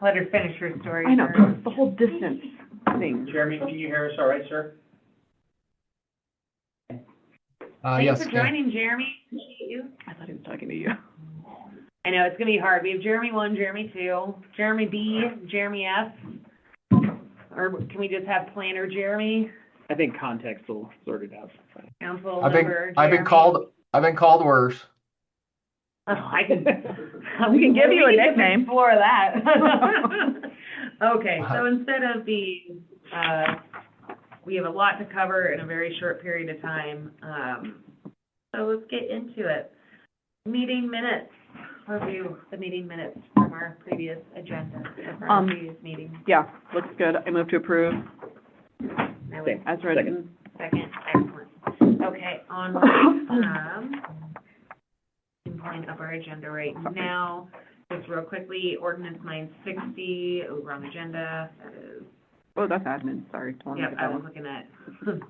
Let her finish her story. I know, first. the whole distance thing. Jeremy, can you hear us all right, sir? Thanks Yes. for joining, Jeremy. Appreciate you. I thought he was talking to you. I know, it's gonna be hard. We have Jeremy 1, Jeremy 2, Jeremy B, Jeremy F. Or can we just have planner Jeremy, I think context will sort it out. council I've member been Jeremy? called worse. Oh, I can. We can give you a We can nickname. Explore that. Okay, so instead of being, we have a lot to cover in a very short period of time. So let's get into it. Meeting minutes. Review the meeting minutes from our previous agenda, from our previous meeting. Yeah, looks good. I move to approve Same. as written. Second, excellent. Okay, onward. Pulling up our agenda right now. Just real quickly, ordinance 960, wrong agenda. That is, Oh, that's admin, sorry. Don't yep, look at I that was one. looking at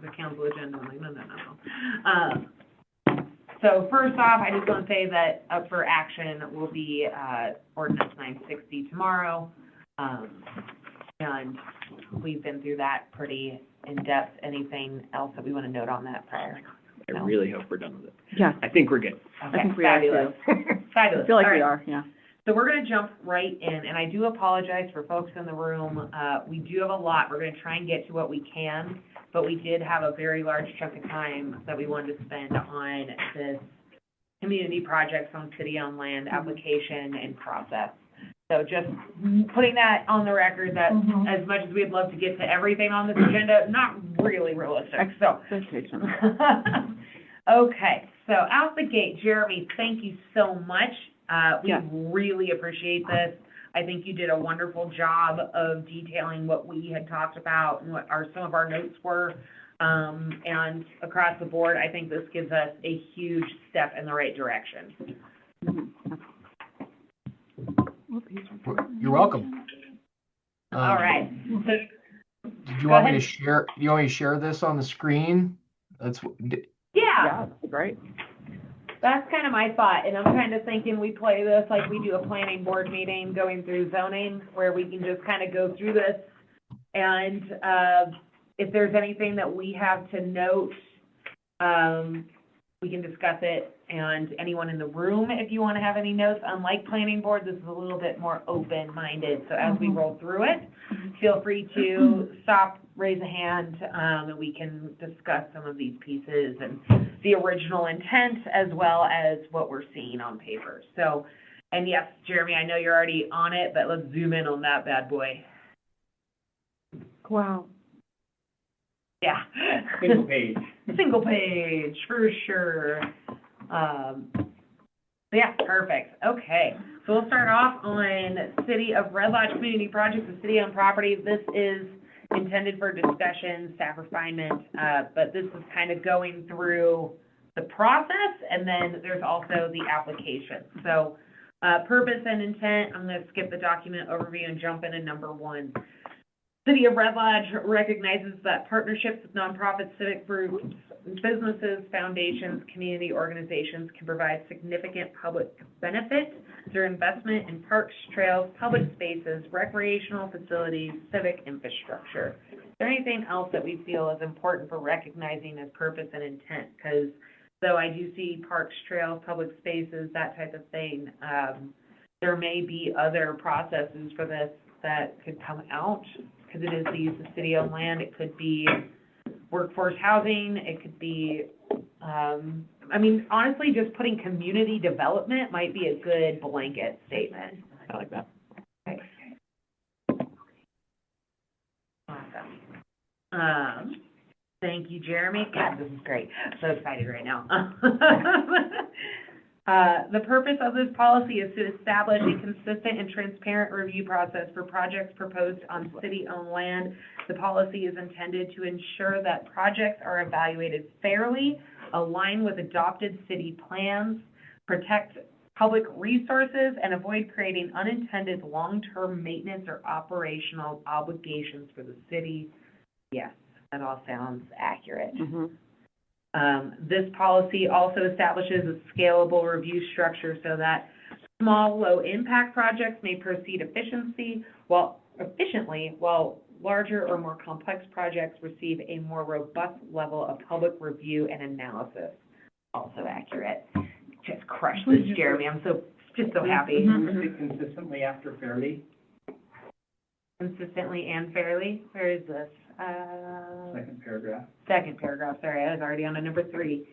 the council agenda. I'm like, no. So first off, I just want to say that up for action will be ordinance 960 tomorrow. And we've been through that pretty in-depth. Anything else that we want to note on that prior? I really hope we're done with it. Yes, I think we're good. Okay, I think we are fabulous. too. Fabulous. I feel like All we right. are, yeah. So we're going to jump right in, and I do apologize for folks in the room. We do have a lot. We're going to try and get to what we can, but we did have a very large chunk of time that we wanted to spend on this community projects on city-owned land application and process. So just putting that on the record that as much as we'd love to get to everything on this agenda, not really realistic. So, Expectation. okay, so out the gate, Jeremy, thank you so much. We Yes. really appreciate this. I think you did a wonderful job of detailing what we had talked about and what some of our notes were. And across the board, I think this gives us a huge step in the right direction. You're welcome. All right. So, Did you Go want me ahead. to share? You want me to share this on the screen? yeah, That's great. that's kind of my thought. And I'm kind of thinking we play this like we do a planning board meeting going through zoning, where we can just kind of go through this. And if there's anything that we have to note, we can discuss it. And anyone in the room, if you want to have any notes, unlike planning board, this is a little bit more open-minded. So as we roll through it, feel free to stop, raise a hand, and we can discuss some of these pieces and the original intent as well as what we're seeing on paper. So, and yes, Jeremy, I know you're already on it, but let's zoom in on that bad boy. Wow. Yeah. Single page. Single page, for sure. Yeah, perfect. Okay, so we'll start off on City of Red Lodge Community Projects, the city-owned property. This is intended for discussion, staff refinement, but this is kind of going through the process, and then there's also the application. So, purpose and intent, I'm going to skip the document overview and jump into number 1. City of Red Lodge recognizes that partnerships with nonprofit civic groups, businesses, foundations, community organizations can provide significant public benefit through investment in parks, trails, public spaces, recreational facilities, civic infrastructure. Is there anything else that we feel is important for recognizing as purpose and intent? Because though I do see parks, trails, public spaces, that type of thing, there may be other processes for this that could come out, because it is the use of city-owned land. It could be workforce housing. It could be, I mean, honestly, just putting community development might be a good blanket statement. I like that. Okay. Awesome. Thank you, Jeremy. God, this is great. I'm so excited right now. The purpose of this policy is to establish a consistent and transparent review process for projects proposed on city-owned land. The policy is intended to ensure that projects are evaluated fairly, align with adopted city plans, protect public resources, and avoid creating unintended long-term maintenance or operational obligations for the city. Yes, that all sounds accurate. This policy also establishes a scalable review structure so that Small, low-impact projects may proceed efficiently, while larger or more complex projects receive a more robust level of public review and analysis. Also accurate. Just crushed this, Jeremy. I'm just so happy. Consistently after fairly. Consistently and fairly. Where is this? Second paragraph. Second paragraph, sorry, I was already on to number 3.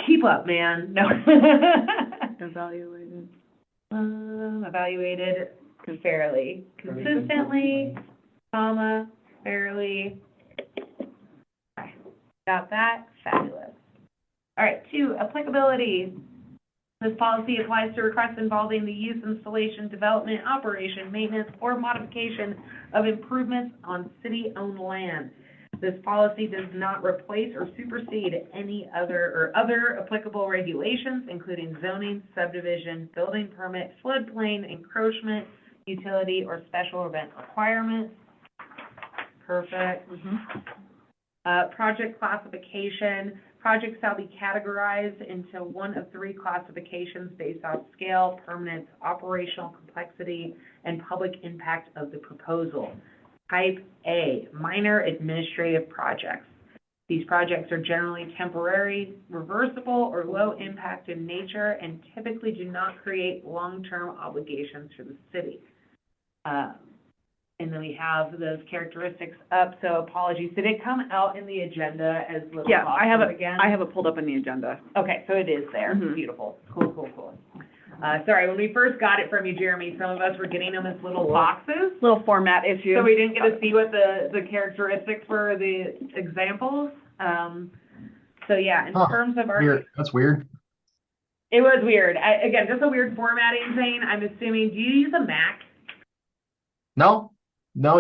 Keep up, man. No. Evaluated. Evaluated fairly. Consistently, comma, fairly. Okay. Got that? Fabulous. All right, 2, applicability. This policy applies to requests involving the use, installation, development, operation, maintenance, or modification of improvements on city-owned land. This policy does not replace or supersede any other applicable regulations, including zoning, subdivision, building permit, floodplain, encroachment, utility, or special event requirements. Perfect. Project classification. Projects shall be categorized into one of 3 classifications based off scale, permanence, operational complexity, and public impact of the proposal. Type A, minor administrative projects. These projects are generally temporary, reversible, or low impact in nature and typically do not create long-term obligations for the city. And then we have those characteristics up, so apologies. Did it come out in the agenda as little Yeah, I have boxes it, again? I have it pulled up in the agenda. Okay, so it is there. Mhm. Beautiful. Cool. Sorry, when we first got it from you, Jeremy, some of us were getting them as little boxes, Little format issue. so we didn't get to see what the characteristics were, the examples. So yeah, in Huh, terms of our, Weird, that's weird. it was weird. Again, just a weird formatting thing. I'm assuming, do you use a Mac? No,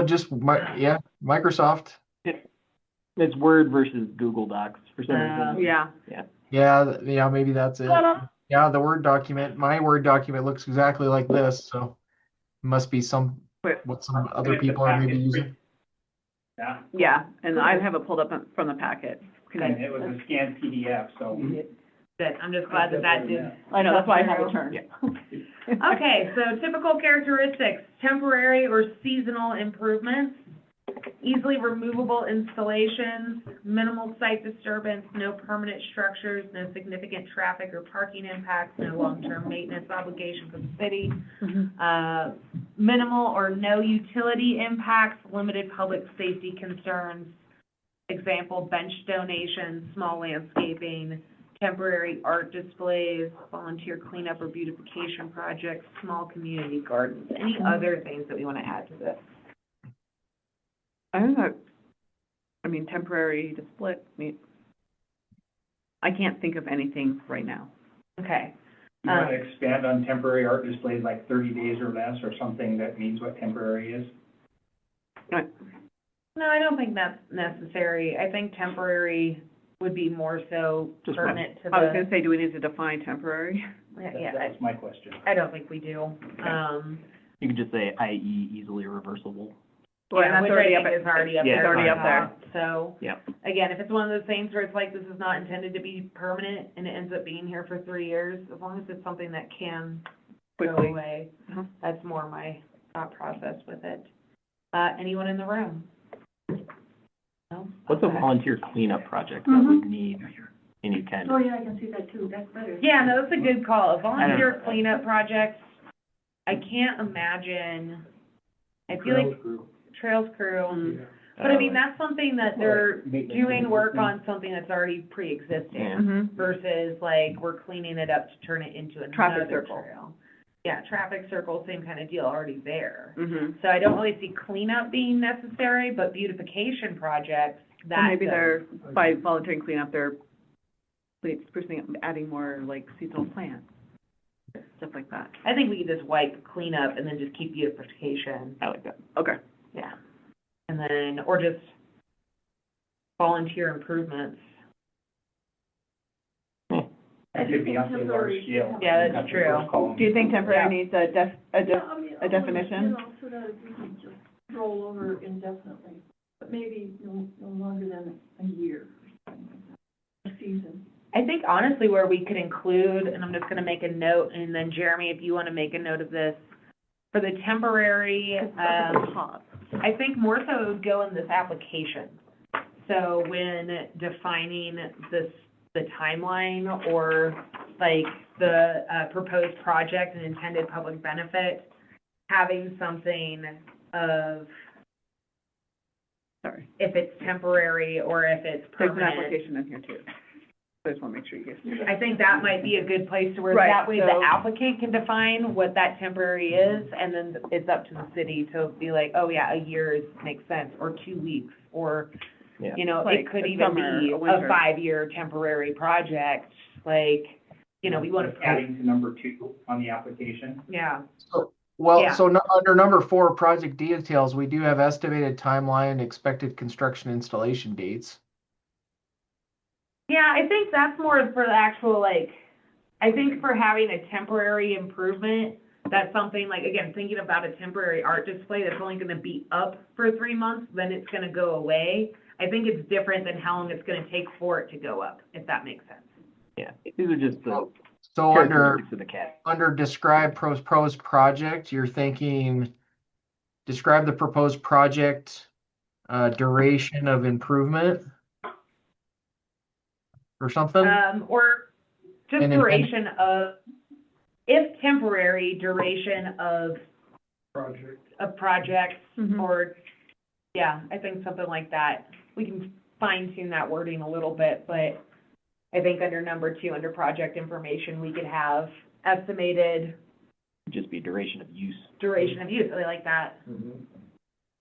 just Microsoft. It's Word versus Google Docs for some reason. Yeah. Yeah, maybe that's it. Yeah, the Word document, my Word document looks exactly like this, so it must be what some other people are maybe using. Yeah, Yeah, and I have it pulled up from the packet. and it was a scanned PDF, so. Good. I'm just glad that did. I know, that's why I have it turned. Okay, so typical characteristics, temporary or seasonal improvements, easily removable installations, minimal site disturbance, no permanent structures, no significant traffic or parking impacts, no long-term maintenance obligation for the city, minimal or no utility impacts, limited public safety concerns, example, bench donations, small landscaping, temporary art displays, volunteer cleanup or beautification projects, small community gardens. Any other things that we want to add to this? Temporary display, I can't think of anything right now. Okay. You want to expand on temporary art displays like 30 days or less, or something that means what temporary is? No, I don't think that's necessary. I think temporary would be more so Just permanent to I was the, gonna say, do we need to define temporary? yeah, That's my question. I don't think we do. You could just say i.e. easily reversible. Well, Yeah, that's which already I up think at- is already up Yeah, there. it's already up there. So, Yep. again, if it's one of those things where it's like, this is not intended to be permanent and it ends up being here for 3 years, as long as it's something that can go Quickly. away, Uh-huh. that's more my thought process with it. Anyone in the room? No? What's a Okay. volunteer cleanup project that would need any kind of? yeah, I can see that too, that's better. Yeah, no, that's a good call. A volunteer know. cleanup project, I can't imagine, I feel like Trails Crew, but I mean, that's something that they're doing work on something that's already pre-existing Yeah. Mm-hmm. versus like, we're cleaning it up to turn it into another Traffic circle. trail. Yeah, traffic circle, same kind of deal, already there. Mm-hmm. So I don't really see cleanup being necessary, but beautification projects, So that maybe does. they're, by volunteering cleanup, they're sprucing up, adding more like seasonal plants, stuff like that. I think we could just wipe cleanup and then just keep beautification. I like that. Okay. Yeah, and then, or just volunteer improvements. That could be on a large scale. Yeah, that's true. Do you think temporary Yeah. needs a definition? You know, so that it doesn't just roll over indefinitely, but maybe no longer than a year, or something like that, a season. I think honestly where we could include, and I'm just gonna make a note, and then Jeremy, if you wanna make a note of this, for the temporary, Top. I think more so it would go in this application. So when defining the timeline or like the, proposed project and intended public benefit, having something of Sorry. if it's temporary or if it's There's an permanent. application in here too. So I just want to make sure you guys do that. I think that might be a good place to where Right, that way the so- applicant can define what that temporary is, and then it's up to the city to be like, oh yeah, a year makes sense, or 2 weeks, or, Yeah. you know, it Like could a even summer, be a a winter. 5-year temporary project, like, you know, we want to, Adding to number 2 on the application. yeah, Well, Yeah. so under number 4, project details, we do have estimated timeline, expected construction installation dates. yeah, I think that's more for the actual, like, I think for having a temporary improvement, that's something like, again, thinking about a temporary art display that's only gonna be up for 3 months, then it's gonna go away. I think it's different than how long it's gonna take for it to go up, if that makes sense. Yeah, these are just the So under, characteristics of the cat. under describe proposed project, you're thinking, describe the proposed project, duration of improvement? Or something? Or just And then- duration of, if temporary, duration of projects, Mhm. or, yeah, I think something like that. We can fine tune that wording a little bit, but I think under number 2, under project information, we could have estimated Just be duration of use. duration of use, I like that.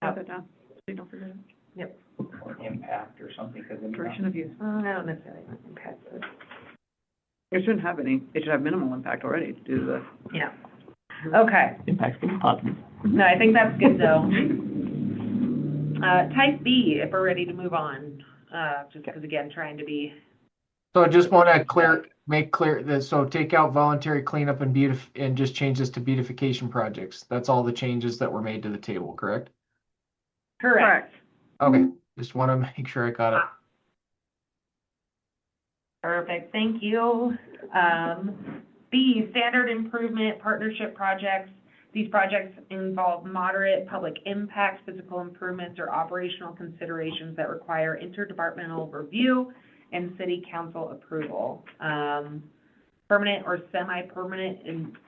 Write that down, so you don't forget it. Or impact or something, because Duration of use. I don't necessarily, okay, It shouldn't have any, it should have minimal impact already due to the. yeah, okay. Impact's gonna be positive. No, I think that's good, though. Type B, if we're ready to move on, just because, again, trying to be, So I just want to make clear that, so take out voluntary cleanup and and just change this to beautification projects. That's all the changes that were made to the table, correct? correct. Okay, just want to make sure I got it. Perfect, thank you. B, standard improvement partnership projects. These projects involve moderate public impact, physical improvements, or operational considerations that require interdepartmental review and city council approval. Permanent or semi-permanent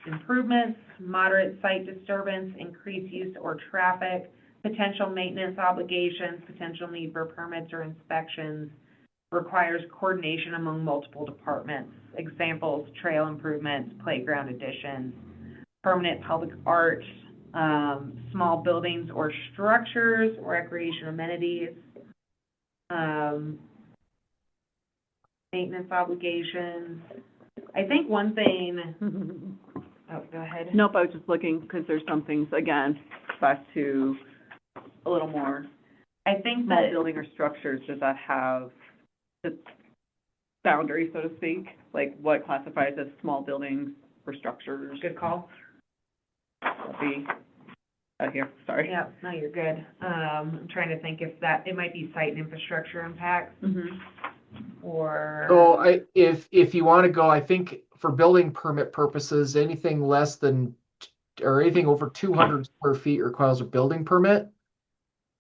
improvements, moderate site disturbance, increased use or traffic, potential maintenance obligations, potential need for permits or inspections, requires coordination among multiple departments. Examples, trail improvements, playground additions, permanent public art, small buildings or structures, recreation amenities, maintenance obligations. I think one thing, oh, go ahead. Nope, I was just looking, because there's some things, again, back to a little more I think small that, building or structures, does that have the boundary, so to speak? Like, what classifies as small buildings or structures? good call. That'll be, here, sorry. Yeah, no, you're good. I'm trying to think if that, it might be site and infrastructure impacts, Mhm. or. So if you want to go, I think for building permit purposes, anything less than, or anything over 200 square feet requires a building permit.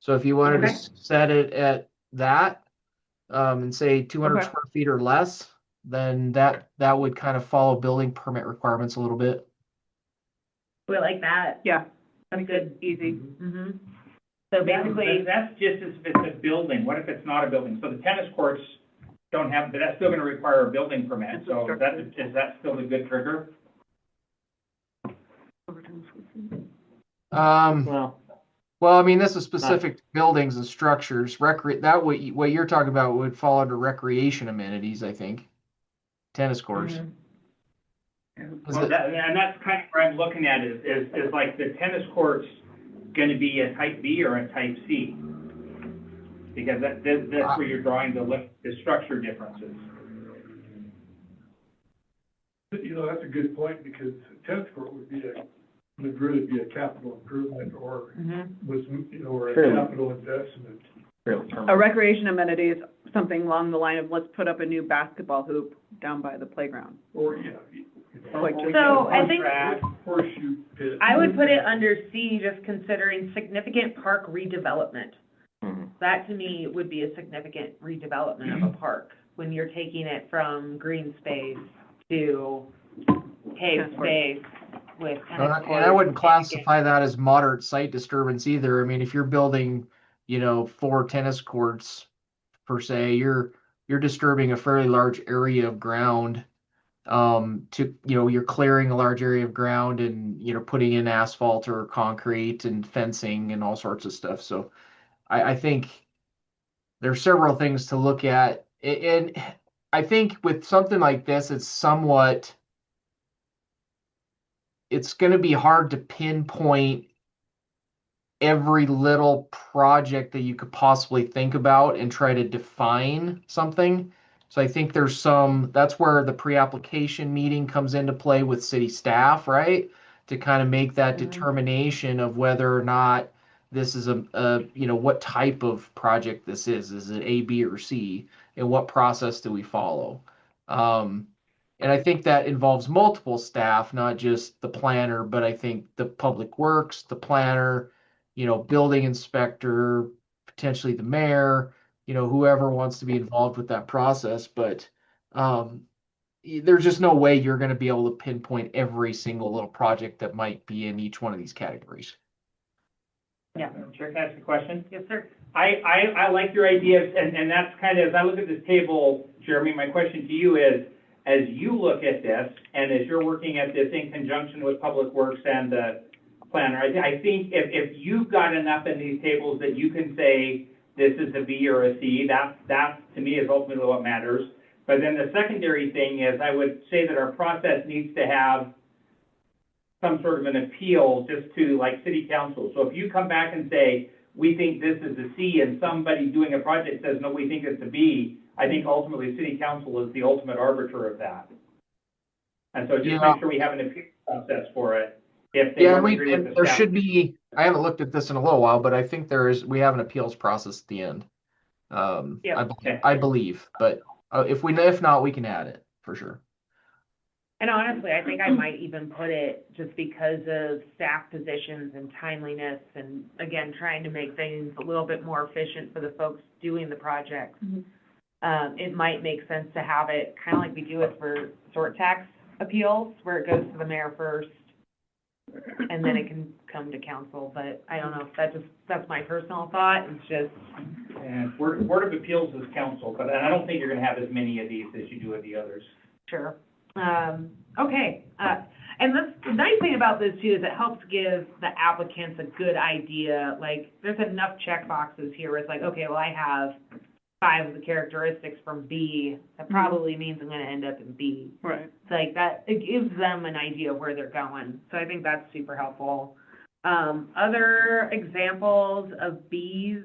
So if you wanted to Okay. set it at that, and say 200 Okay. square feet or less, then that would kind of follow building permit requirements a little bit. We like that. Yeah, That's good. easy. Mm-hmm. So basically, That's just as if it's a building. What if it's not a building? So the tennis courts don't have, but that's still gonna require a building permit. It's a So structure. is that still a good trigger? Well, Well, I mean, this is specific to buildings and structures. What you're talking about would fall under recreation amenities, I think. Tennis courts. Mhm. Is Well, it- and that's kind of where I'm looking at is like the tennis courts gonna be a type B or a type C? Because that's where you're drawing the structure differences. You know, that's a good point, because tennis court would really be a capital improvement or Mhm. was, you know, or a Fairly. capital investment. fairly A terminal. recreation amenity is something along the line of, let's put up a new basketball hoop down by the playground. Or, yeah. Like just- So I think Horseshoe pit. I would put it under C, just considering significant park redevelopment. Mhm. That to me would be a significant redevelopment of a park, when you're taking it from green space to paved Tennis court. space with And tennis courts. I wouldn't classify that as moderate site disturbance either. I mean, if you're building, 4 tennis courts per se, you're disturbing a fairly large area of ground. You're clearing a large area of ground and, putting in asphalt or concrete and fencing and all sorts of stuff. So I think there's several things to look at. And I think with something like this, it's going to be hard to pinpoint every little project that you could possibly think about and try to define something. So I think that's where the pre-application meeting comes into play with city staff, right? To kind of make that determination of whether or not this is what type of project this is. Is it A, B, or C? And what process do we follow? And I think that involves multiple staff, not just the planner, but I think the public works, the planner, building inspector, potentially the mayor, whoever wants to be involved with that process. But there's just no way you're going to be able to pinpoint every single little project that might be in each one of these categories. Yeah, Chair, can I ask a question? yes, sir. I like your ideas, and that's kind of, as I look at this table, Jeremy, my question to you is, as you look at this, and as you're working at this in conjunction with Public Works and the planner, I think if you've got enough in these tables that you can say this is a B or a C, that to me is ultimately what matters. But then the secondary thing is, I would say that our process needs to have some sort of an appeal just to like city council. So if you come back and say, we think this is a C, and somebody doing a project says, no, we think it's a B, I think ultimately city council is the ultimate arbiter of that. And so just make sure we have an appeal process for it. If they don't agree with the there staff. should be, I haven't looked at this in a little while, but I think we have an appeals process at the end. Yeah. I believe, but if not, we can add it for sure. And honestly, I think I might even put it just because of staff positions and timeliness, and again, trying to make things a little bit more efficient for the folks doing the projects. It might make sense to have it kind of like we do it for sort tax appeals, where it goes to the mayor first, and then it can come to council. But I don't know, that's my personal thought. It's just. And Board of Appeals is council, but I don't think you're gonna have as many of these as you do of the others. Sure. Okay. And the nice thing about this too is it helps give the applicants a good idea. Like, there's enough check boxes here where it's like, okay, well, I have 5 of the characteristics from B. That probably means I'm going to end up in B. Right. It's like that, it gives them an idea of where they're going. So I think that's super helpful. Other examples of B's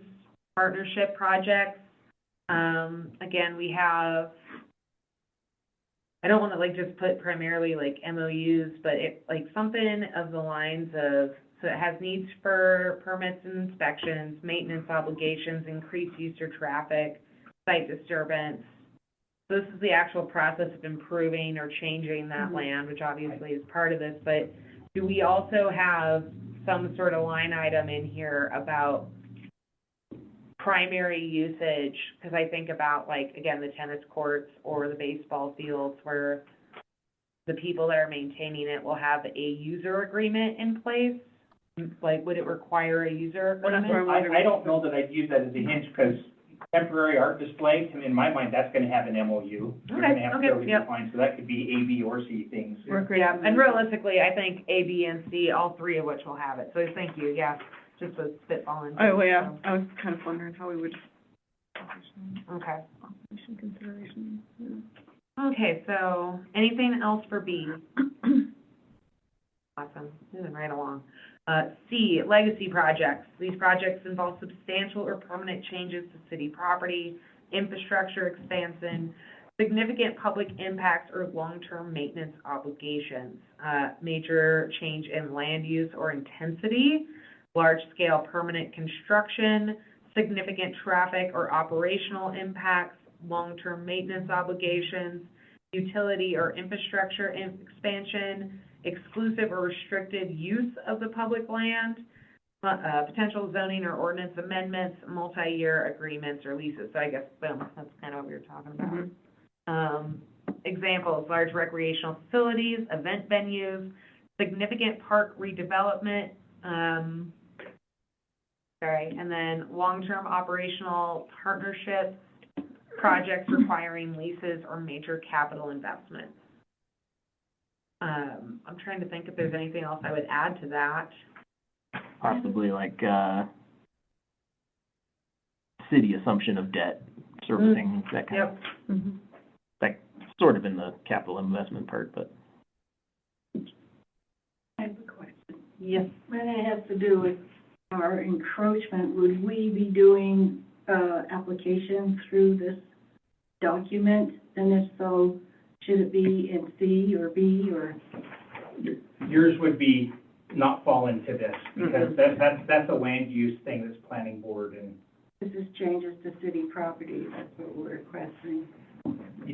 partnership projects. Again, we have, I don't want to like just put primarily like MOUs, but it like something of the lines of, so it has needs for permits and inspections, maintenance obligations, increased user traffic, site disturbance. This is the actual process of improving or changing that land, which obviously is part of this, but do we also have some sort of line item in here about primary usage? Because I think about, like, again, the tennis courts or the baseball fields where the people that are maintaining it will have a user agreement in place. Like, would it require a user agreement? I don't know that I'd use that as a hint, because temporary art display, in my mind, that's gonna have an MOU. They're gonna have clearly defined, so that could be A, B, or C things. Yeah, and realistically, I think A, B, and C, all 3 of which will have it. So thank you, yeah, just was spitballing. Oh, well, yeah, I was kind of wondering how we would. Okay. Operation consideration, Okay, so anything else for B? Awesome, moving right along. C, legacy projects. These projects involve substantial or permanent changes to city property, infrastructure expansion, significant public impacts, or long-term maintenance obligations. Major change in land use or intensity, large-scale permanent construction, significant traffic or operational impacts, long-term maintenance obligations, utility or infrastructure expansion, exclusive or restricted use of the public land, potential zoning or ordinance amendments, multi-year agreements or leases. So I guess, boom, that's kind of what we were talking about. Examples, large recreational facilities, event venues, significant park redevelopment, and then long-term operational partnerships, projects requiring leases or major capital investments. I'm trying to think if there's anything else I would add to that. Possibly like, city assumption of debt, servicing, that kind of, like, sort of in the capital investment part, but. I have a question. Yes. When it has to do with our encroachment, would we be doing, applications through this document? And if so, should it be in C or B or? Yours would be not fall into this, because that's a land use thing, that's planning board and, This is changes to city property, that's what we're requesting.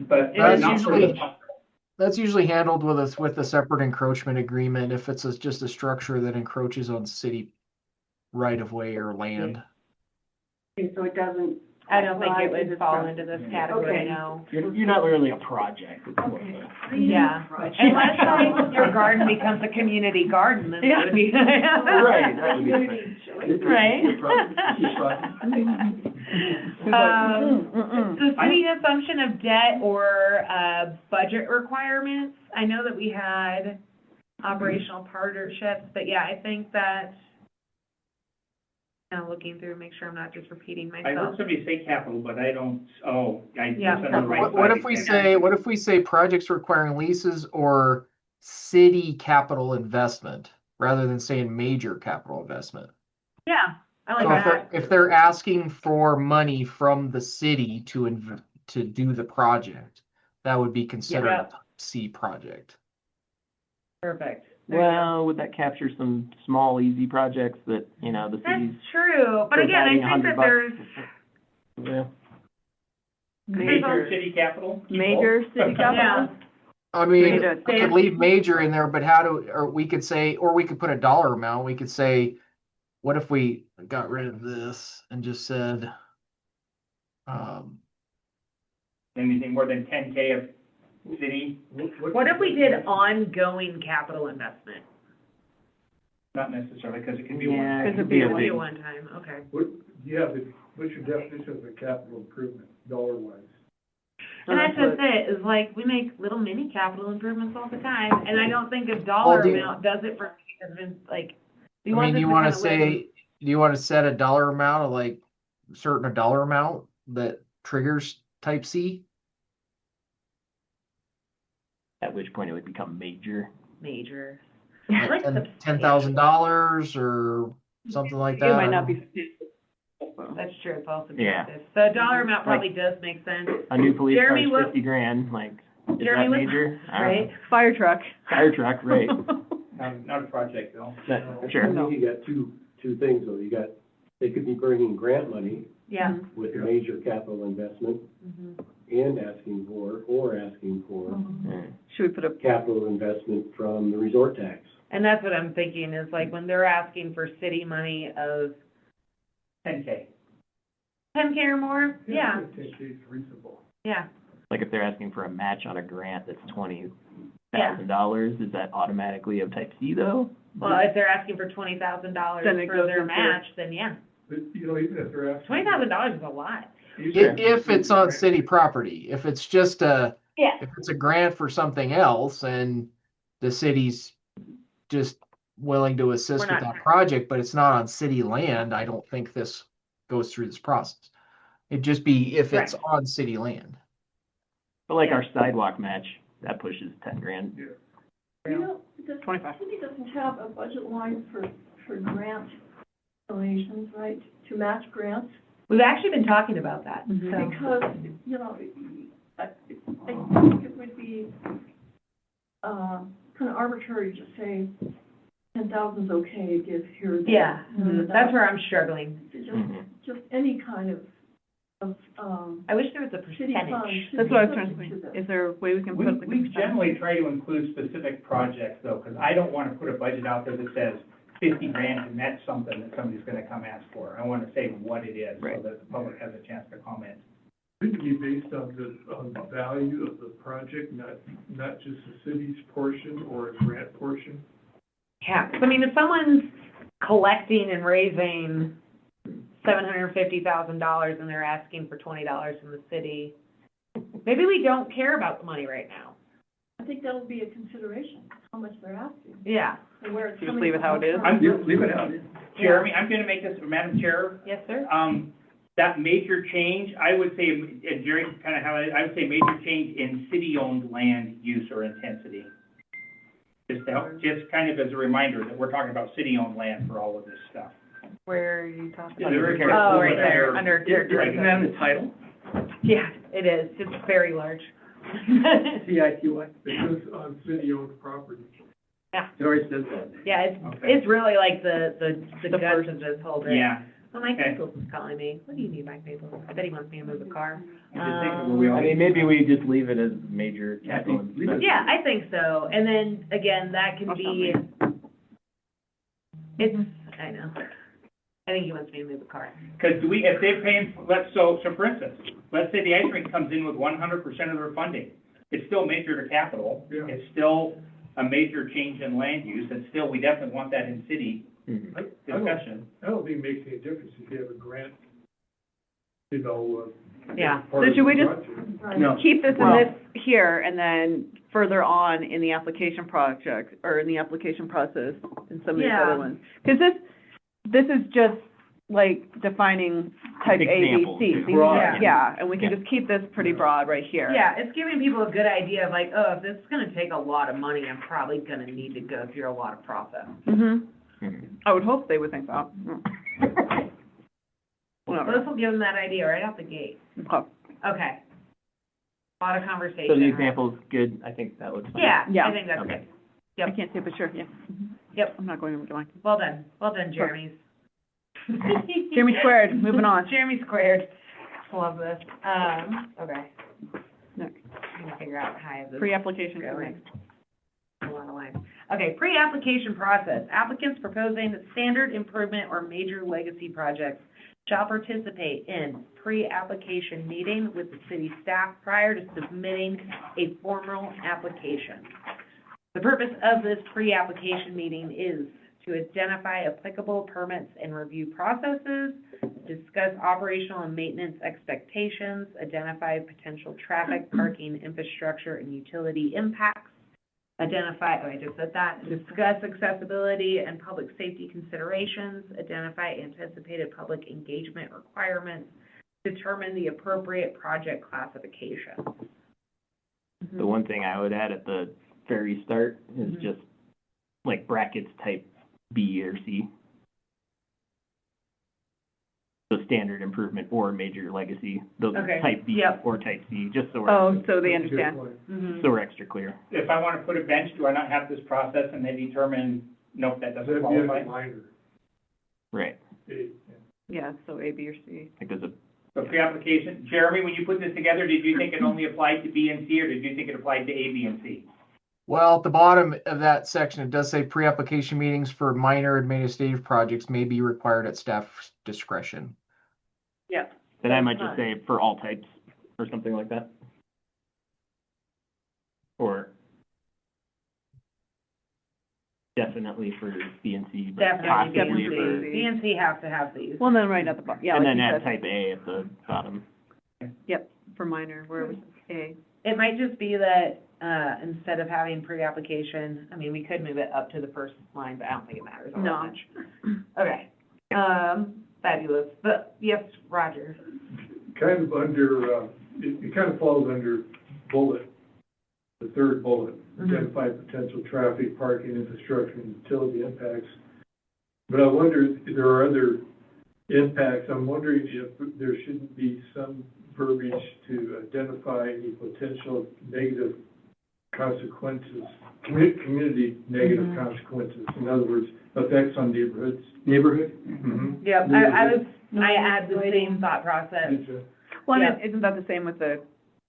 but That's not for the. That's usually handled with a separate encroachment agreement if it's just a structure that encroaches on city right of way or land. Okay, so it doesn't. I don't think it apply to would this fall property. into this category, Okay. no. You're not really a project, it's more of Okay. a. Yeah, unless like your garden becomes a community garden, then it would be. Right, that would be Right. The city assumption of debt or, budget requirements, I know that we had operational partnerships, but yeah, I think that, kind of looking through, make sure I'm not just repeating I myself. heard somebody say capital, but I don't, Yeah. that's on the right What side if we exactly. what if we say projects requiring leases or city capital investment rather than saying major capital investment? Yeah, I like So that. if they're asking for money from the city to do the project, that would be considered Yeah. a C project. Perfect. There you go. Well, would that capture some small, easy projects that, you know, the That's city's true, but again, I providing think that $100? there's, Yeah. Major city capital? people? Major city capital? yeah, I mean, Major. we could leave major in there, but or we could say, or we could put a dollar amount. We could say, what if we got rid of this and just said, Anything more than 10K of city, what if we did ongoing capital investment? not necessarily, because it can be Yeah, one. it could be a It'll be big, a one time, okay. What's your definition of a capital improvement, dollar wise? And that's just it, is like, we make little mini capital improvements all the time, and I don't think a dollar Well, amount does it for, like, we I want mean, this do you to want to kind of live. say, do you want to set a dollar amount of like certain a dollar amount that triggers type C? at which point it would become major. Major. I like $10,000 or something like that. It I might not don't- be substantial. That's true, it's also Yeah. subjective. So a dollar amount probably does make sense, A new police car Jeremy, is what- 50 grand, like, is Jeremy, that what- major? I don't right? know. Fire truck. Fire truck, right. Not a project, though. Sure. No. I think you got two things, though. They could be bringing grant money Yeah. with a major capital investment Mhm. and asking for Yeah. Should we put a, capital investment from the resort tax. And that's what I'm thinking, is like, when they're asking for city money of 10K. 10K or more, yeah, 10K is reasonable. yeah. Like if they're asking for a match on a grant that's $20,000, is that automatically of type C though? Well, if they're asking for $20,000 Then it for goes their into- match, then yeah, But, even if they're asking. $20,000 is a lot. If it's on city property, if it's just Yeah. if it's a grant for something else and the city's just willing to assist We're with not- that project, but it's not on city land, I don't think this goes through this process. It'd just be if it's on city land. But like our sidewalk match, that pushes 10 grand. You know, the 25. city doesn't have a budget line for grant donations, right, to match grants? We've actually been talking about that, Mhm. so. Because, you know, I think it would be, kind of arbitrary to say 10,000's okay, give here. and there. Yeah, You know, that's where I'm struggling. Just, Mhm. just any kind of of, I wish there was a city funds percentage. should That's be what I was trying to subject think. this. Is there a way we can We, put like a we percentage? generally try to include specific projects though, because I don't want to put a budget out there that says 50 grand and that's something that somebody's going to come ask for. I want to say what it is so Right. that the public has a chance to comment. Shouldn't it be based on the value of the project, not just the city's portion or a grant portion? Yeah, 'cause I mean, if someone's collecting and raising $750,000 and they're asking for $20 from the city, maybe we don't care about the money right now. I think that would be a consideration, how much they're asking, Yeah. and where it's Just coming leave it how from. it is? I'm Yeah, leave it how it is. Jeremy, I'm going to make this, Madam Chair, Yes, sir? that major change, I would say, and Jerry kind of highlighted, I would say major change in city-owned land use or intensity. Just to help, just kind of as a reminder that we're talking about city-owned land for all of this stuff. Where are you talking? Yeah, very quick Oh, over right there, under character. Isn't that in the title? Yeah, it is. It's very large. CITY? It says on city-owned property. Yeah. It already says that. Yeah, Okay. it's really like the The guts first- of this whole thing. Yeah. Well, Mike Okay. Maples is calling me. What do you need, Mike Maples? I bet he wants me to move the car. I mean, maybe we just leave it as major capital investment. Yeah, I think so. And then, again, that can I'll be, it's, I know. I think he wants me to move the car. Because do we, if they're paying, so for instance, let's say the ice rink comes in with 100% of their funding. It's still major to capital. Yeah. It's still a major change in land use, and still, we definitely want that in city Mhm. discussion. I don't think it makes any difference if you have a grant, Yeah. part So of should we the just- project. Right. No. Keep this in Well- this here, and then further on in the application project, or in the application process, in some of these Yeah. other ones. Because this is just like defining type A, B, Examples. C. These- Broad. Yeah, and we can Yeah. just keep this pretty broad right here. Yeah, it's giving people a good idea of like, oh, if this is gonna take a lot of money, I'm probably gonna need to go through a lot of process. Mhm. Mhm. I would hope they would think that. So Whatever. this will give them that idea right out the gate. Okay. Okay. A lot of conversation. So the example's good, I think that looks fine. Yeah, Yeah. I think that's Okay. good. I Yep. can't say for sure, yeah. Yep. I'm not going to get mine. Well done, Jeremy's. Jeremy squared, moving on. Jeremy squared. Love this. Okay. Next. I'm gonna figure out how I have this. Pre-application. Going. A lot of lines. Okay, pre-application process. Applicants proposing standard improvement or major legacy projects shall participate in pre-application meeting with the city staff prior to submitting a formal application. The purpose of this pre-application meeting is to identify applicable permits and review processes, discuss operational and maintenance expectations, identify potential traffic, parking, infrastructure, and utility impacts, I just said that, discuss accessibility and public safety considerations, identify anticipated public engagement requirements, determine the appropriate project classification. The one thing I would add at the very start is Mhm. just like brackets type B or C. So standard improvement or major legacy, those Okay, type B yep. or type C, just so Oh, so they That's a good understand. point. Mhm. we're extra clear. If I want to put a bench, do I not have this process and they determine, nope, that doesn't That'd be a qualify? minor. Right. Yeah, so A, B, or C. Like there's a, So pre-application, Jeremy, when you put this together, did you think it only applied to B and C, or did you think it applied to A, B, and C? Well, at the bottom of that section, it does say pre-application meetings for minor administrative projects may be required at staff's discretion. Yeah. then I might That's just say for all types or something like that. Or definitely for B and C, but Definitely B and possibly C. for, B and C have to have these. Well, then right at the bottom, yeah, and like then you add said. type A at the bottom. Yep, for minor, where was A? It might just be that, instead of having pre-application, I mean, we could move it up to the first line, but I don't think it matters all that No. much. Okay, fabulous, but yes, Roger. Kind of under, it kind of falls under bullet, the third bullet, Mhm. identify potential traffic, parking, infrastructure, and utility impacts. But I wonder if there are other impacts. I'm wondering if there shouldn't be some verbiage to identify any potential negative consequences, community negative Mhm. consequences. In other words, effects on neighborhood? Mm-hmm. Yep, I had the same thought process. Well, Yeah. and isn't that the same with the,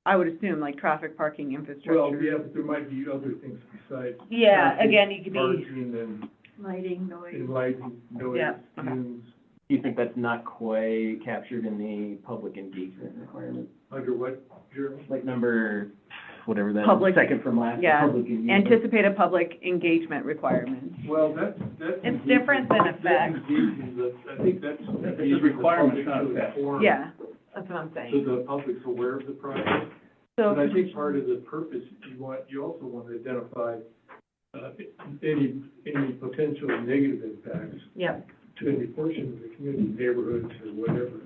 I would assume, like traffic, parking, infrastructure? Well, yeah, but there might be other things besides. Yeah, traffic, again, you could be, Parking and Lighting, noise. lighting, noise, Yeah, okay. fumes, Do you think that's not quite captured in the public engagement requirement? under what, Jeremy? Like number, whatever that, Public- second from last, yeah, public engagement. Anticipated public engagement requirements. Well, that's. It's different than That's effect. engaging I think that's. It's a requirement, not effect. Yeah, that's what I'm So saying. the public's aware of the project. so, But I think part of the purpose, you also want to identify, any potential negative impacts Yep, to any portion of the community, neighborhoods or whatever.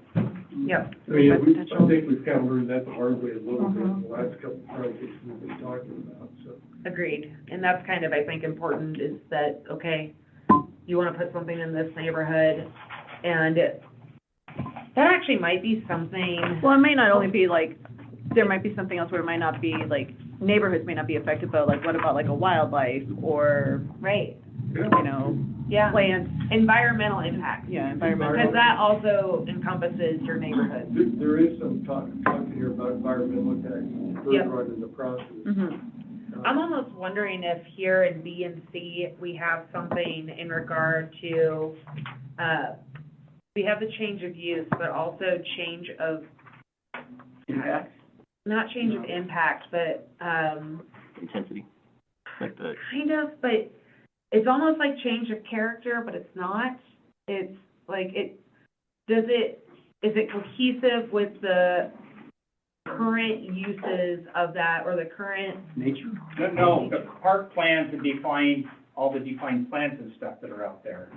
yep, I mean, I Potential. think we've kind of learned that the hard way a little bit in the last couple of projects we've been talking about, so. agreed. And that's kind of, I think, important is that, okay, you want to put something in this neighborhood, and that actually might be something, well, it may not only be like, there might be something else where it might not be, like, neighborhoods may not be affected, but like, what about like a wildlife or, right, you know, yeah, plants, environmental impact. yeah, environmental. Because that also encompasses your neighborhood. There is some talking here about environmental impacts Yep. further on in the process. Mm-hmm. I'm almost wondering if here in B and C, we have something in regard to, we have the change of use, but also change of, Impact, not change of impact, but, intensity, like the, kind of, but it's almost like change of character, but it's not. It's like, is it cohesive with the current uses of that, or the current, nature. No, the park plans and define, all the defined plans and stuff that are out there.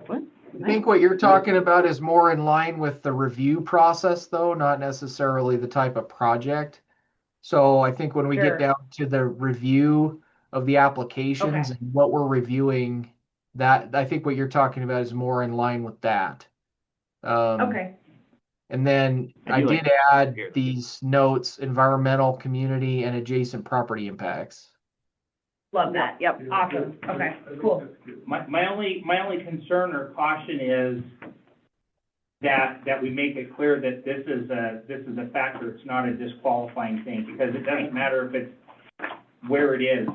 I think what you're talking about is more in line with the review process, though, not necessarily the type of project. So I think when we Sure. get down to the review of the applications Okay. and what we're reviewing, that, I think what you're talking about is more in line with that. okay, And then I I do like did add here. these notes, environmental, community, and adjacent property impacts. love that. Yep. Yeah, Awesome. I Okay, think cool. that's good. My only concern or caution is that we make it clear that this is a factor, it's not a disqualifying thing, because it doesn't matter if it's where it is,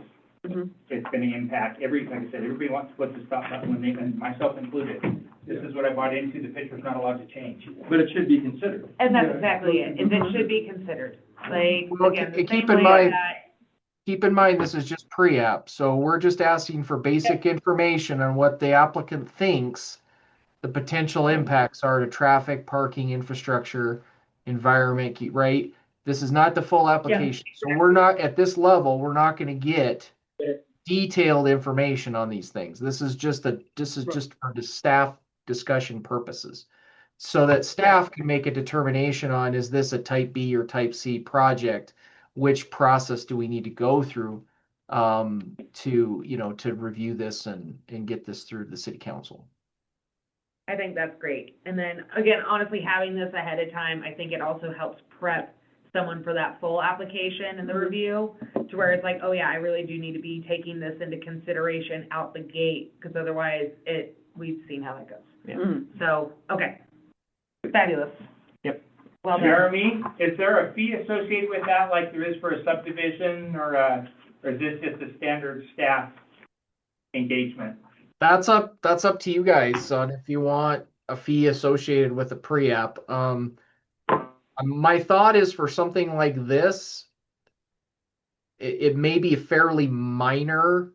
Mhm. it's gonna impact like I said, everybody wants to put the stop button when they, and myself included. This is what I bought into, the picture's not allowed to change. But it should be considered. And that's Yeah. exactly it, is it should be considered, like, Well, again, the keep same in way mind- that, Keep in mind, this is just pre-app, so we're just asking for basic information on what the applicant thinks the potential impacts are to traffic, parking, infrastructure, environment, right? This is not the full application, so we're not, at this level, we're not gonna get detailed information on these things. This is just for the staff discussion purposes. So that staff can make a determination on, is this a type B or type C project? Which process do we need to go through to review this and get this through the city council? I think that's great. And then, again, honestly, having this ahead of time, I think it also helps prep someone for that full application and the review, to where it's like, oh yeah, I really do need to be taking this into consideration out the gate, because otherwise we've seen how that goes. Yeah. Mhm. So, okay, fabulous. Yep. Well done. Jeremy, is there a fee associated with that, like there is for a subdivision, or is this just a standard staff engagement? That's up to you guys on if you want a fee associated with a pre-app. My thought is for something like this, it may be a fairly minor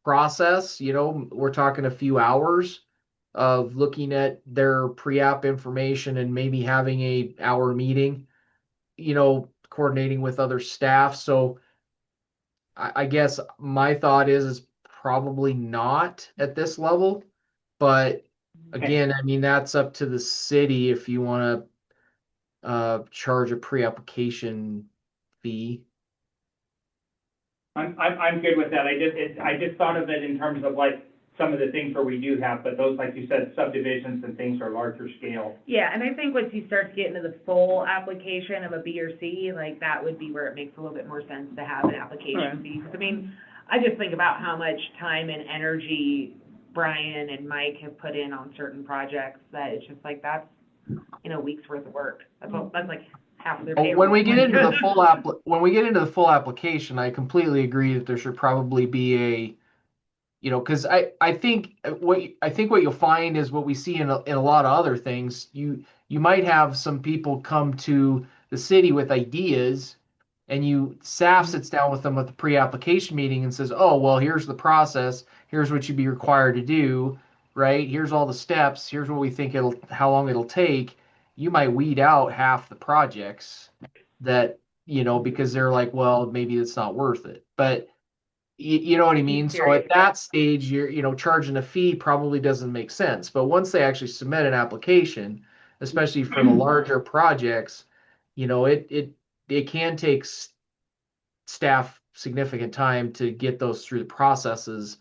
process. We're talking a few hours of looking at their pre-app information and maybe having a hour meeting, coordinating with other staff. So I guess my thought is probably not at this level, but again, I mean, that's up to the city if you want to charge a pre-application fee. I'm good with that. I just thought of it in terms of like some of the things where we do have, but those, like you said, subdivisions and things are larger scale. Yeah, and I think once you start to get into the full application of a B or C, like, that would be where it makes a little bit more sense to have an application Right. fee. 'Cause, I mean, I just think about how much time and energy Brian and Mike have put in on certain projects, that it's just like, that's weeks worth of work. That's like half of their Oh, payroll. when we get into the when we get into the full application, I completely agree that there should probably be because I think what you'll find is what we see in a lot of other things. You might have some people come to the city with ideas, and staff sits down with them at the pre-application meeting and says, "Oh, well, here's the process. Here's what you'd be required to do, right? Here's all the steps. Here's what we think how long it'll take." You might weed out half the projects that because they're like, well, maybe it's not worth it, but. You know what I mean? So at that stage, you're charging a fee probably doesn't make sense. But once they actually submit an application, especially for the larger projects, it can take staff significant time to get those through the processes,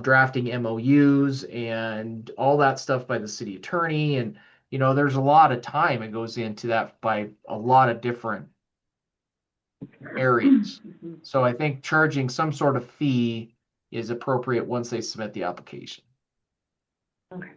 drafting MOUs and all that stuff by the city attorney. And, there's a lot of time that goes into that by a lot of different areas. So I think charging some sort of fee is appropriate once they submit the application. Okay.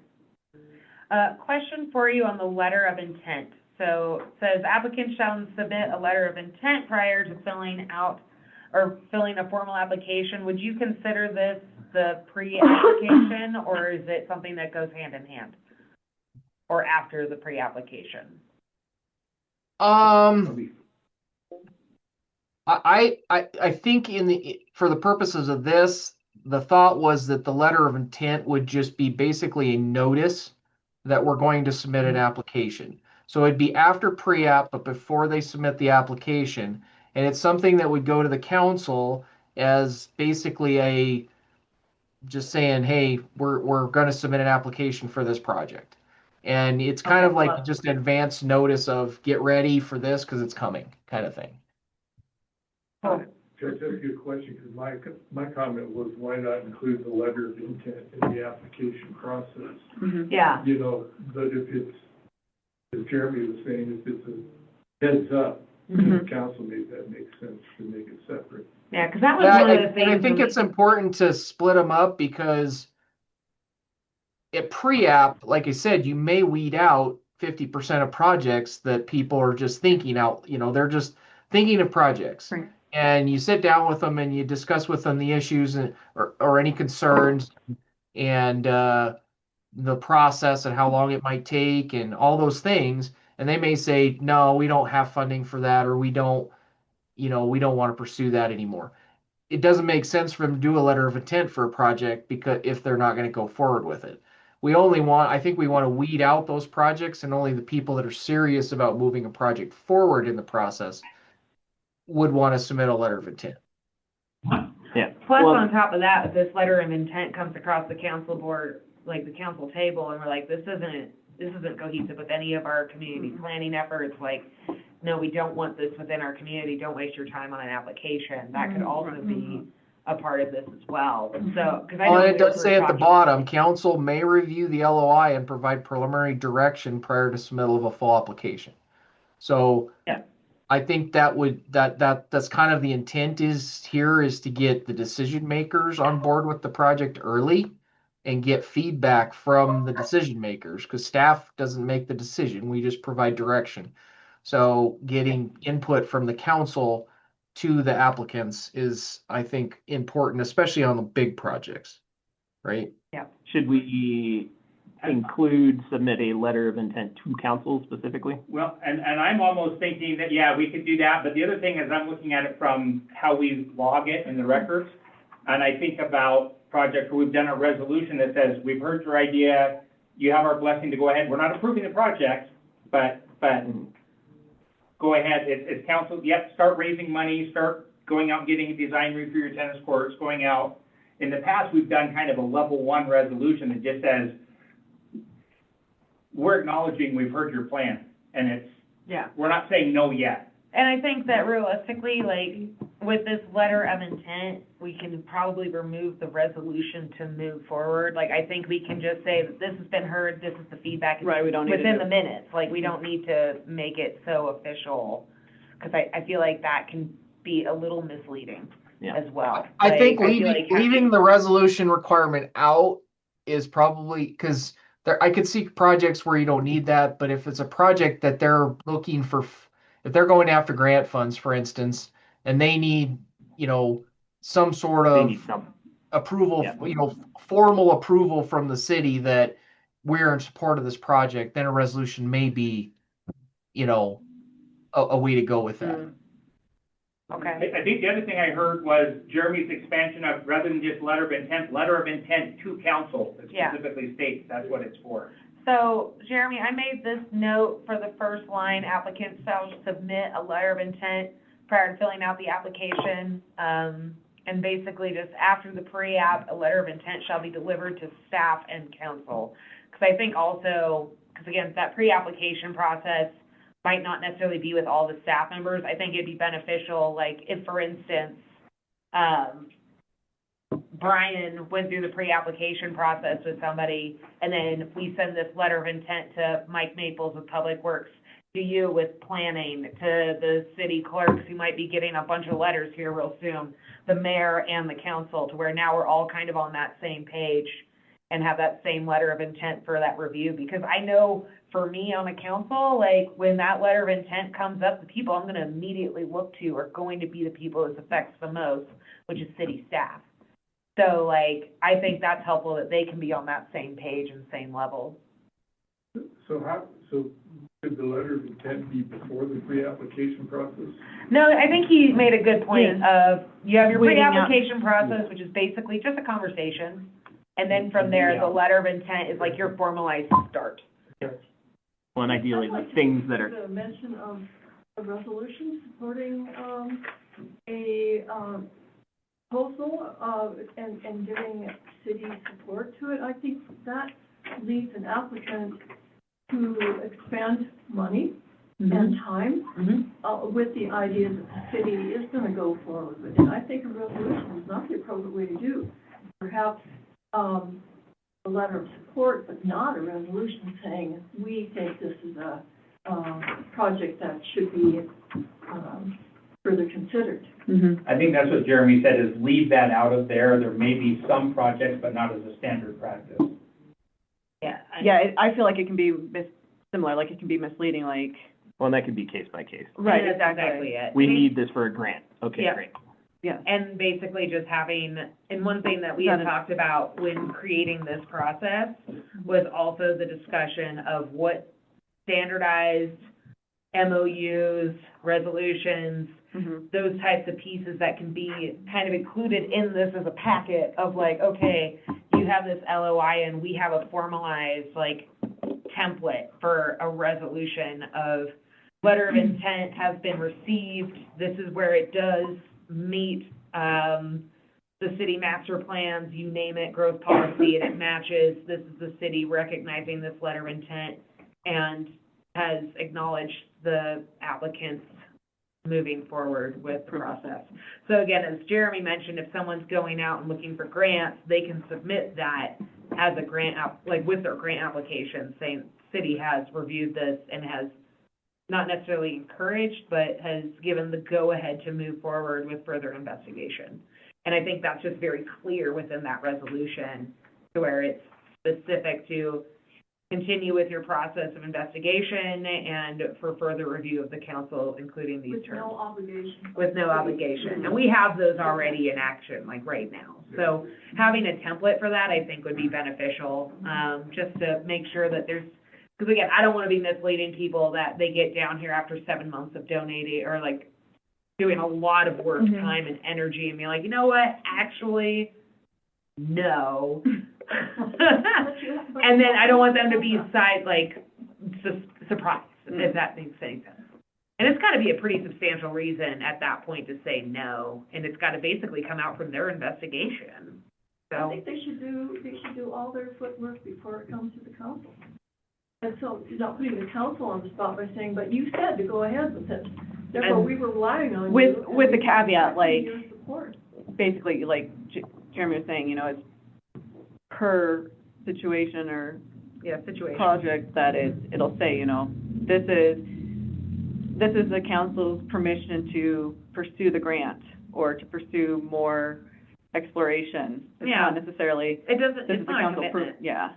Question for you on the letter of intent. So it says applicants shall submit a letter of intent prior to filling a formal application. Would you consider this the pre-application, or is it something that goes hand in hand? Or after the pre-application? I think for the purposes of this, the thought was that the letter of intent would just be basically a notice that we're going to submit an application. So it'd be after pre-app, but before they submit the application. And it's something that would go to the council as basically just saying, hey, we're going to submit an application for this project. And it's kind of like just an advance notice of get ready for this because it's coming kind of thing. Can I ask you a question? Because my comment was, why not include the letter of intent in the application process? Yeah. But if it's, as Jeremy was saying, if it's a heads up, the council that makes sense to make it separate. Yeah, because that was one of the things. And I think it's important to split them up because at pre-app, like I said, you may weed out 50% of projects that people are just thinking out, they're just thinking of projects. Right. And you sit down with them and you discuss with them the issues or any concerns and the process and how long it might take and all those things. And they may say, no, we don't have funding for that, or we don't want to pursue that anymore. It doesn't make sense for them to do a letter of intent for a project because if they're not going to go forward with it. I think we want to weed out those projects, and only the people that are serious about moving a project forward in the process would want to submit a letter of intent. Yeah. Plus, Well, on top of that, if this letter of intent comes across the council board, like the council table, and we're like, this isn't cohesive with any of our community planning efforts, like, no, we don't want this within our community, don't waste your time on an application. That could also be a part of this as well. So, because I know It does say at the bottom, council may review the LOI and provide preliminary direction prior to submittal of a full application. So yeah. I think that's kind of the intent is to get the decision makers on board with the project early and get feedback from the decision makers, because staff doesn't make the decision. We just provide direction. So getting input from the council to the applicants is, I think, important, especially on the big projects, right? Yeah. should we submit a letter of intent to council specifically? Well, and I'm almost thinking that, yeah, we could do that, but the other thing is I'm looking at it from how we log it in the records. And I think about projects where we've done a resolution that says, we've heard your idea, you have our blessing to go ahead. We're not approving the project, but go ahead, it's council, yep, start raising money, start going out and getting a design review for your tennis courts, going out. In the past, we've done kind of a level 1 resolution that just says, we're acknowledging we've heard your plan, and we're not saying no yet. And I think that realistically, like, with this letter of intent, we can probably remove the resolution to move forward. Like, I think we can just say that this has been heard, this is the feedback. Right, we don't need within to the minutes. Like, we don't need to make it so official, because I feel like that can be a little misleading as well. I think leaving the resolution requirement out is probably, because I could see projects where you don't need that, but if it's a project that they're looking for, if they're going after grant funds, for instance, and they need, some sort They need of some, approval, Yeah. formal approval from the city that we're in support of this project, then a resolution may be, a way to go with that. Okay. I think the other thing I heard was Jeremy's expansion of, rather than just letter of intent to council, it Yeah. specifically states that's what it's for. So, Jeremy, I made this note for the first line, applicants shall submit a letter of intent prior to filling out the application. And basically just after the pre-app, a letter of intent shall be delivered to staff and council. Because I think also, because again, that pre-application process might not necessarily be with all the staff members. I think it'd be beneficial, like, if, for instance, Brian went through the pre-application process with somebody, and then we send this letter of intent to Mike Maples with Public Works, to you with planning, to the city clerks who might be getting a bunch of letters here real soon, the mayor and the council, to where now we're all kind of on that same page and have that same letter of intent for that review. Because I know for me on a council, like, when that letter of intent comes up, the people I'm gonna immediately look to are going to be the people this affects the most, which is city staff. So, like, I think that's helpful that they can be on that same page and same level. So could the letter of intent be before the pre-application process? No, I think he made a good point of, you have your Waiting out. pre-application process, which is basically just a conversation. And then from there, the letter of intent is like your formalized start. well, and ideally, the things that are, The mention of a resolution supporting, a, proposal, and giving city support to it. I think that leaves an applicant to expend money and time, with the idea that the city is gonna go forward with it. I think a resolution is not the appropriate way to do. Perhaps, a letter of support, but not a resolution saying, we think this is a, project that should be, further considered. I think that's what Jeremy said, is leave that out of there. There may be some projects, but not as a standard practice. Yeah. Yeah, I feel like it can be similar, like it can be misleading, like. well, and that could be case by case. Right, That's exactly. exactly it. We need this for a grant. Okay, Yeah. great. Yeah. And basically just having, and one thing that we had talked about when creating this process was also the discussion of what standardized MOUs, resolutions, those types of pieces that can be kind of included in this as a packet of like, okay, you have this LOI and we have a formalized, like, template for a resolution of letter of intent has been received, this is where it does meet, the city master plans, you name it, growth policy, and it matches, this is the city recognizing this letter of intent and has acknowledged the applicants moving forward with the process. So again, as Jeremy mentioned, if someone's going out and looking for grants, they can submit that as a grant like with their grant application, saying city has reviewed this and has not necessarily encouraged, but has given the go-ahead to move forward with further investigation. And I think that's just very clear within that resolution, to where it's specific to continue with your process of investigation and for further review of the council, including these terms. With no obligation. With no obligation. And we have those already in action, like right now. So having a template for that, I think, would be beneficial, just to make sure that there's, because again, I don't want to be misleading people that they get down here after 7 months of donating or like doing a lot of work, time and energy and be like, you know what, actually, no. And then I don't want them to be surprised, if that makes any sense. And it's got to be a pretty substantial reason at that point to say no, and it's got to basically come out from their investigation. I So, think they should do all their footwork before it comes to the council. And so you're not putting the council on the spot by saying, but you said to go ahead with it. Therefore, we were relying on you. With the caveat, like, Your support. basically, like Jeremy was saying, it's per situation or yeah, situation. project that it'll say, this is the council's permission to pursue the grant or to pursue more exploration. It's Yeah. not necessarily, It doesn't, this is it's the not a council, commitment. yeah.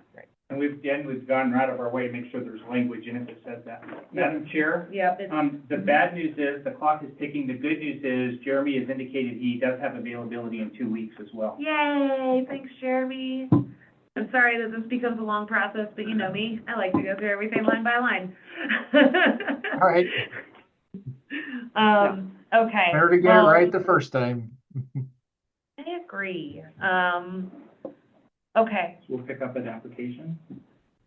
And we've gone out of our way to make sure there's language in it that says that. Madam Chair, Yep, it's, the bad news is, the clock is ticking. The good news is Jeremy has indicated he does have availability in 2 weeks as well. yay, thanks, Jeremy. I'm sorry that this becomes a long process, but you know me, I like to go through everything line by line. All right. Okay. Better to get it right the first time. I agree. Okay, So we'll pick up an application.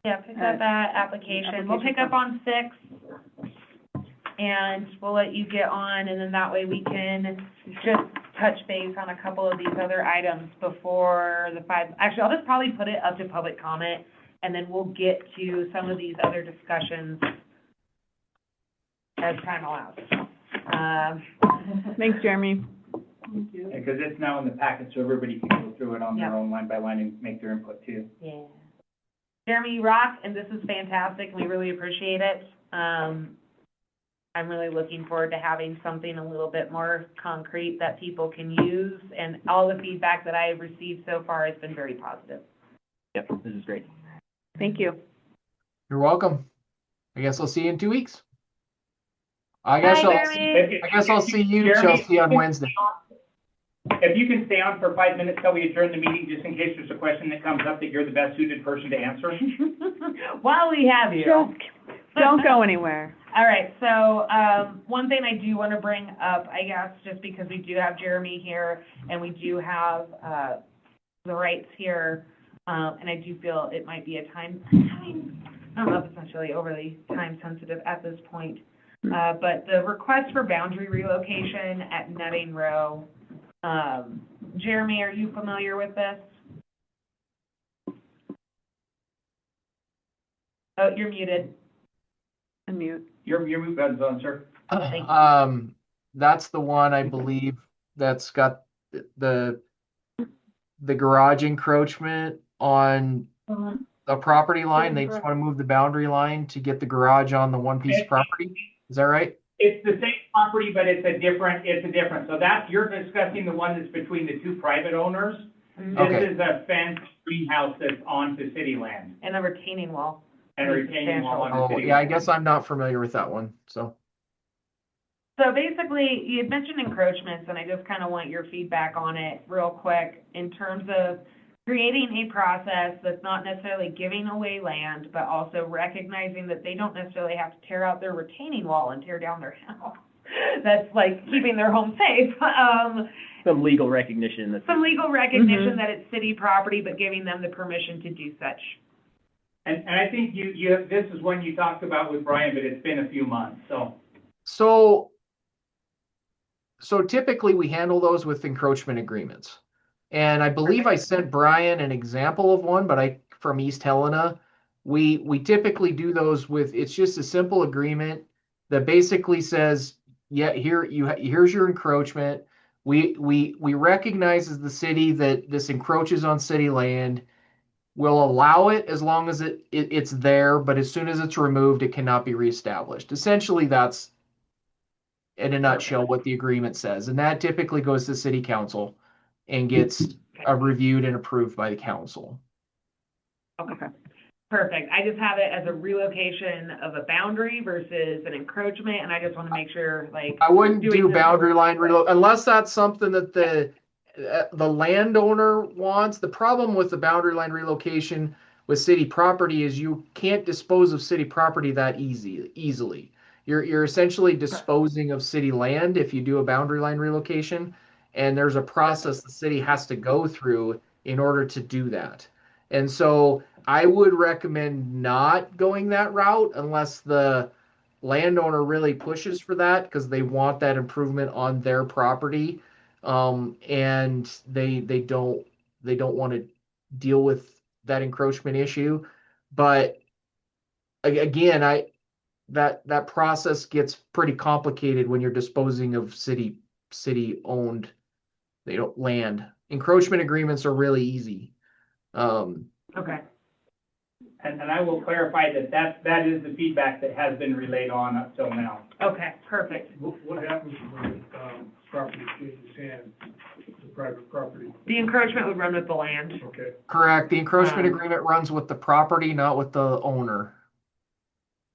yeah, pick up that application. We'll pick up on 6, and we'll let you get on, and then that way we can just touch base on a couple of these other items before the 5. Actually, I'll just probably put it up to public comment, and then we'll get to some of these other discussions as time allows. Thanks, Jeremy. Thank you. Because it's now in the packet, so everybody can go through it on their Yep. own line by line and make their input too. Yeah. Jeremy, you rock, and this is fantastic, and we really appreciate it. I'm really looking forward to having something a little bit more concrete that people can use, and all the feedback that I have received so far has been very positive. Yep, this is great. Thank you. You're welcome. I guess I'll see you in 2 weeks. I guess Bye, I'll Jeremy. see you, Jeremy, Chelsea, on Wednesday. If you can stay on for 5 minutes till we adjourn the meeting, just in case there's a question that comes up that you're the best suited person to answer. While we have you. Don't go anywhere. All right, so, one thing I do want to bring up, I guess, just because we do have Jeremy here, and we do have, the rights here, and I do feel it might be a time, I don't know if it's necessarily overly time sensitive at this point, but the request for boundary relocation at Nutting Row, Jeremy, are you familiar with this? Oh, you're muted. Unmute. Your move button's on, sir. Thank you. That's the one I believe that's got the garage encroachment on the property line. They just want to move the boundary line to get the garage on the one piece of property. Is that right? It's the same property, but it's a different, so that, you're discussing the one that's between the 2 private owners. Okay. This is a fenced greenhouse that's onto city land And a retaining wall. and a retaining wall onto Oh, city yeah, I land. guess I'm not familiar with that one, so. So basically, you had mentioned encroachments, and I just kind of want your feedback on it real quick in terms of creating a process that's not necessarily giving away land, but also recognizing that they don't necessarily have to tear out their retaining wall and tear down their house. That's like keeping their home safe. Some legal recognition that. Some legal recognition that it's city property, but giving them the permission to do such. And I think you, this is one you talked about with Brian, but it's been a few months, so. So typically we handle those with encroachment agreements. And I believe I sent Brian an example of one, but from East Helena, we typically do those with, it's just a simple agreement that basically says, yeah, here's your encroachment. We recognize as the city that this encroaches on city land. We'll allow it as long as it's there, but as soon as it's removed, it cannot be reestablished. Essentially, that's in a nutshell what the agreement says. And that typically goes to city council and gets reviewed and approved by the council. Okay. Perfect. I just have it as a relocation of a boundary versus an encroachment, and I just want to make sure, like. I wouldn't doing do this- boundary line unless that's something that the landowner wants. The problem with the boundary line relocation with city property is you can't dispose of city property that easily. You're essentially disposing of city land if you do a boundary line relocation, and there's a process the city has to go through in order to do that. And so I would recommend not going that route unless the landowner really pushes for that because they want that improvement on their property. And they don't want to deal with that encroachment issue. But again, that process gets pretty complicated when you're disposing of city owned land. Encroachment agreements are really easy. Okay. And I will clarify that is the feedback that has been relayed on up till now. Okay, perfect. What happens when property changes hands? The private property? The encroachment would run with the land. Okay. Correct. The encroachment Um, agreement runs with the property, not with the owner.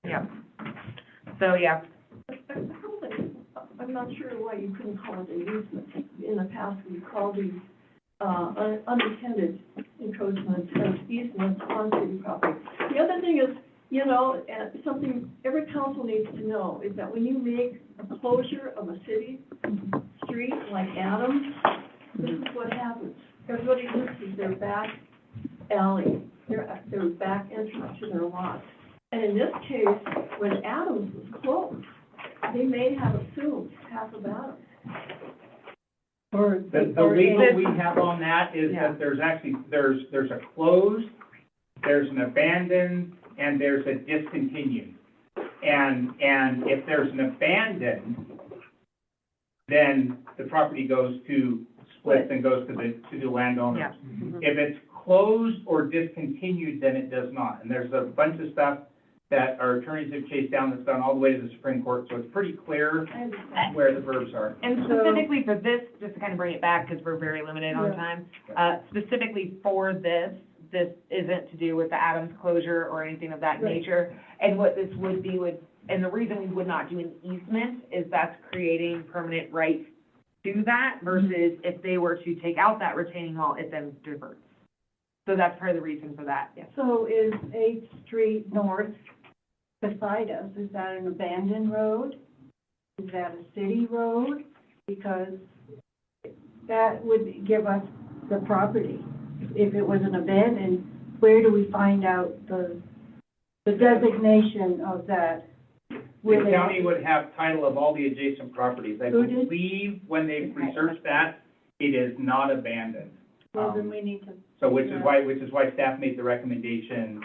Yeah. So, yeah, I'm not sure why you couldn't call it an easement. In the past, we called these, unintended encroachments as easements on city property. The other thing is, you know, something every council needs to know is that when you make a closure of a city street like Adams, this is what happens. Everybody loses their back alley, their back entrance to their lot. And in this case, when Adams was closed, they may have assumed half of Adams. Or, The or legal in- we have on that is Yeah. that there's actually, there's a closed, there's an abandoned, and there's a discontinued. And if there's an abandoned, then the property goes to, splits and goes to the landowners. yeah. If it's closed or discontinued, then it does not. And there's a bunch of stuff that our attorneys have chased down that's gone all the way to the Supreme Court, so it's pretty clear I understand. where the verbs are. And specifically for this, just to kind of bring it back, because we're very limited on time, specifically for this isn't to do with the Adams closure or anything of that Right. nature. And what this would be and the reason we would not do an easement is that's creating permanent rights to that versus if they were to take out that retaining wall, it then diverts. So that's part of the reason for that, yes. So is 8th Street North beside us, is that an abandoned road? Is that a city road? Because that would give us the property. If it was an abandoned, where do we find out the designation of that? Where The they- county would have title of all the adjacent properties. I Who did? believe when they've researched that, it is not abandoned. Well, then we need to. So which is why staff made the recommendation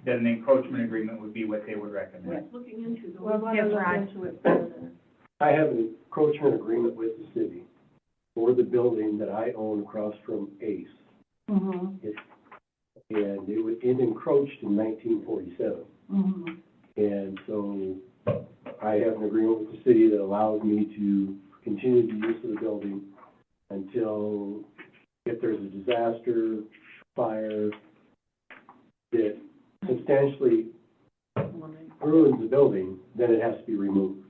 that an encroachment agreement would be what they would recommend. Looking into the. Well, I want to Yes, look Rod. into it further. I have an encroachment agreement with the city for the building that I own across from Ace. Mm-hmm, And it encroached in 1947. mm-hmm. And so I have an agreement with the city that allows me to continue the use of the building until, if there's a disaster, fire, that substantially ruins the building, then it has to be removed.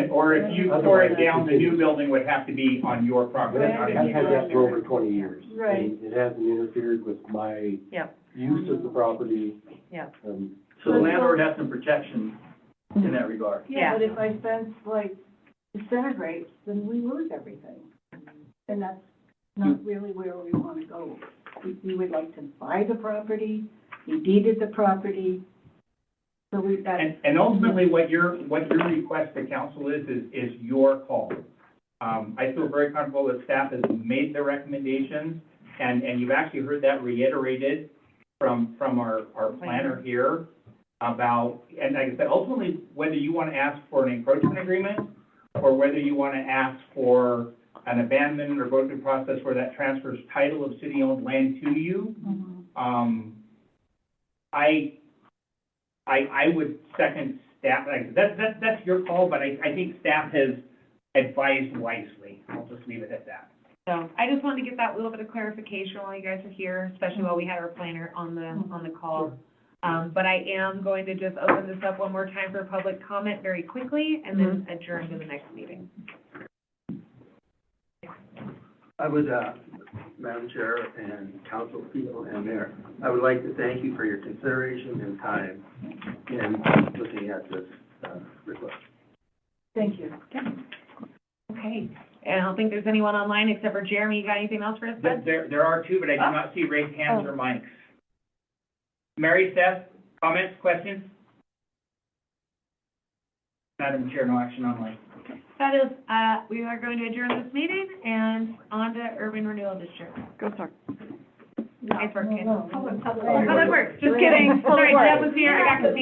Or if you tore it down, the new building would have to be on your property, not I've in had yours. that for over 20 years. Right. And it hasn't interfered with my Yep. use of the property. Yep. So the landlord has some protection in that regard. Yeah, Yeah. but if I fence like disintegrates, then we lose everything. And that's not really where we want to go. We would like to buy the property, we deeded the property, so we've got. And ultimately, what your request to council is your call. I feel very comfortable that staff has made the recommendations, and you've actually heard that reiterated from our planner here about, and like I said, ultimately, whether you want to ask for an encroachment agreement or whether you want to ask for an abandonment or go through the process where that transfers title of city-owned land to you, Mhm. I would second staff, like, that's your call, but I think staff has advised wisely. I'll just leave it at that. So I just wanted to get that little bit of clarification while you guys are here, especially while we had our planner on the call. But I am going to just open this up one more time for public comment very quickly and then adjourn to the next meeting. I would, Madam Chair and council people and mayor, I would like to thank you for your consideration and time in looking at this, request. Thank you. Okay, and I don't think there's anyone online except for Jeremy. You got anything else for us, bud? There are two, but I do not see raised hands or mics. Mary, Seth, comments, questions? Madam Chair, no action online. That is, we are going to adjourn this meeting and on to urban renewal district. Go talk. Nice work, kids. No, no. Public Works, just kidding. Sorry, Deb was here, I got confused.